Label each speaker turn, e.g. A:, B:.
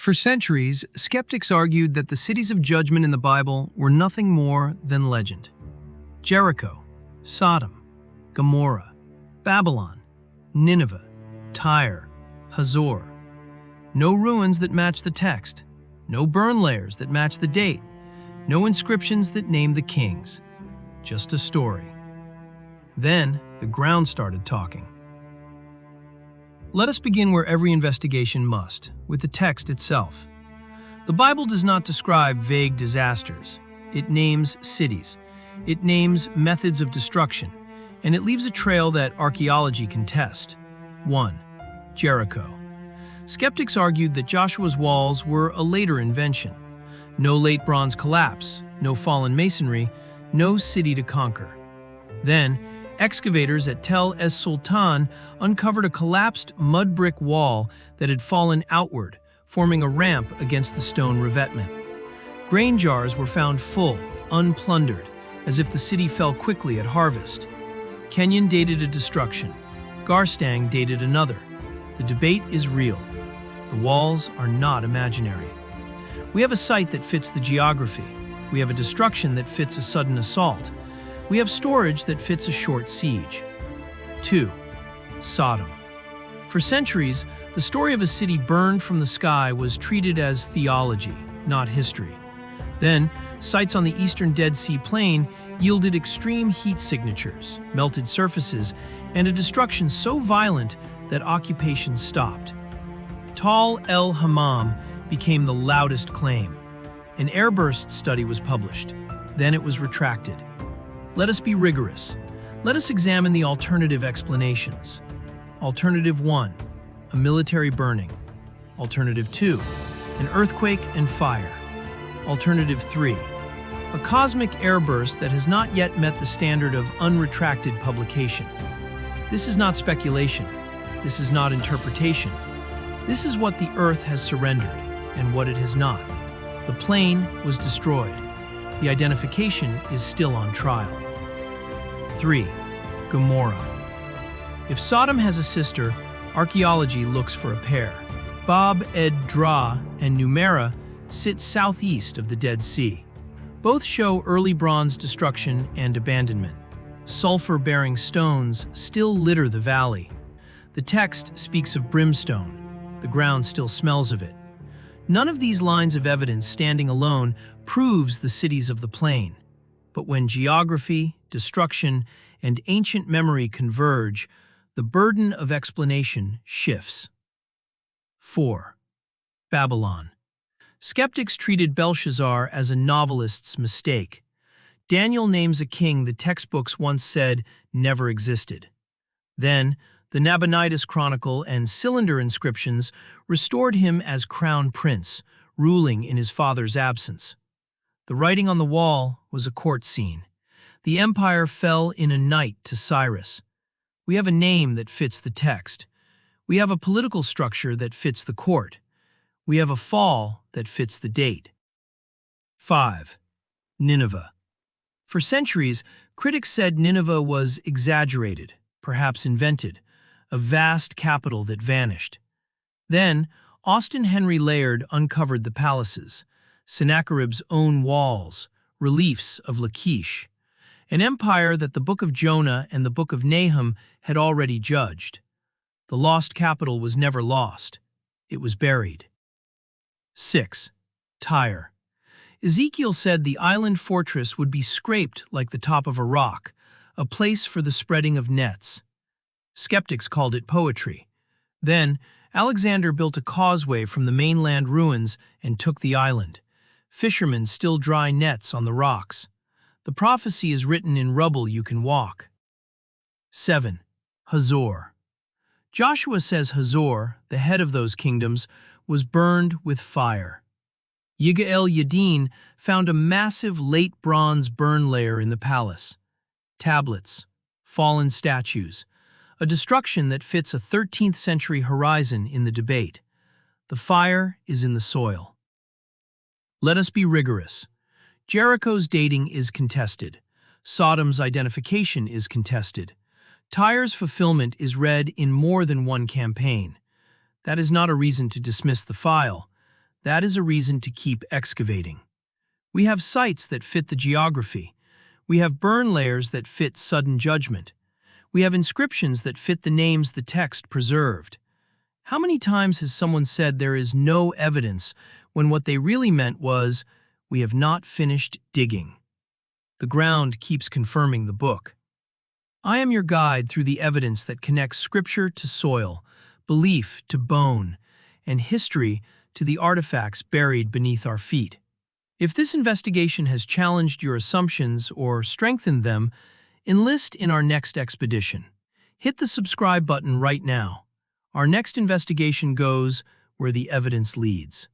A: For centuries, skeptics argued that the cities of judgment in the Bible were nothing more than legend. Jericho, Sodom, Gomorrah, Babylon, Nineveh, Tyre, Hazor. No ruins that match the text, no burn layers that match the date, no inscriptions that name the kings. Just a story. Then, the ground started talking. Let us begin where every investigation must, with the text itself. The Bible does not describe vague disasters. It names cities. It names methods of destruction, and it leaves a trail that archaeology can test. 1. Jericho. Skeptics argued that Joshua's walls were a later invention. No late bronze collapse, no fallen masonry, no city to conquer. Then, excavators at Tel es Sultan uncovered a collapsed mud brick wall that had fallen outward, forming a ramp against the stone revetment. Grain jars were found full, unplundered, as if the city fell quickly at harvest. Kenyon dated a destruction. Garstang dated another. The debate is real. The walls are not imaginary. We have a site that fits the geography. We have a destruction that fits a sudden assault. We have storage that fits a short siege. 2. Sodom. For centuries, the story of a city burned from the sky was treated as theology, not history. Then, sites on the eastern Dead Sea Plain yielded extreme heat signatures, melted surfaces, and a destruction so violent that occupation stopped. Tal el-Hammam became the loudest claim. An airburst study was published. Then it was retracted. Let us be rigorous. Let us examine the alternative explanations. Alternative 1, a military burning. Alternative 2, an earthquake and fire. Alternative 3, a cosmic airburst that has not yet met the standard of unretracted publication. This is not speculation. This is not interpretation. This is what the Earth has surrendered and what it has not. The plane was destroyed. The identification is still on trial. 3. Gomorrah. If Sodom has a sister, archaeology looks for a pair. Bab ed Dra and Numera sit southeast of the Dead Sea. Both show early bronze destruction and abandonment. Sulfur-bearing stones still litter the valley. The text speaks of brimstone. The ground still smells of it. None of these lines of evidence standing alone proves the cities of the plain. But when geography, destruction, and ancient memory converge, the burden of explanation shifts. 4. Babylon. Skeptics treated Belshazzar as a novelist's mistake. Daniel names a king the textbooks once said never existed. Then, the Nabonidus Chronicle and cylinder inscriptions restored him as crown prince, ruling in his father's absence. The writing on the wall was a court scene. The empire fell in a night to Cyrus. We have a name that fits the text. We have a political structure that fits the court. We have a fall that fits the date. 5. Nineveh. For centuries, critics said Nineveh was exaggerated, perhaps invented, a vast capital that vanished. Then, Austin Henry Layard uncovered the palaces, Sennacherib's own walls, reliefs of Lachish, an empire that the Book of Jonah and the Book of Nahum had already judged. The lost capital was never lost. It was buried. 6. Tyre. Ezekiel said the island fortress would be scraped like the top of a rock, a place for the spreading of nets. Skeptics called it poetry. Then, Alexander built a causeway from the mainland ruins and took the island. Fishermen still dry nets on the rocks. The prophecy is written in rubble you can walk. 7. Hazor. Joshua says Hazor, the head of those kingdoms, was burned with fire. Yigael Yadin found a massive late bronze burn layer in the palace. Tablets, fallen statues, a destruction that fits a 13th century horizon in the debate. The fire is in the soil. Let us be rigorous. Jericho's dating is contested. Sodom's identification is contested. Tyre's fulfillment is read in more than one campaign. That is not a reason to dismiss the file. That is a reason to keep excavating. We have sites that fit the geography. We have burn layers that fit sudden judgment. We have inscriptions that fit the names the text preserved. How many times has someone said there is no evidence when what they really meant was, we have not finished digging? The ground keeps confirming the book. I am your guide through the evidence that connects scripture to soil, belief to bone, and history to the artifacts buried beneath our feet. If this investigation has challenged your assumptions or strengthened them, enlist in our next expedition. Hit the subscribe button right now. Our next investigation goes where the evidence leads.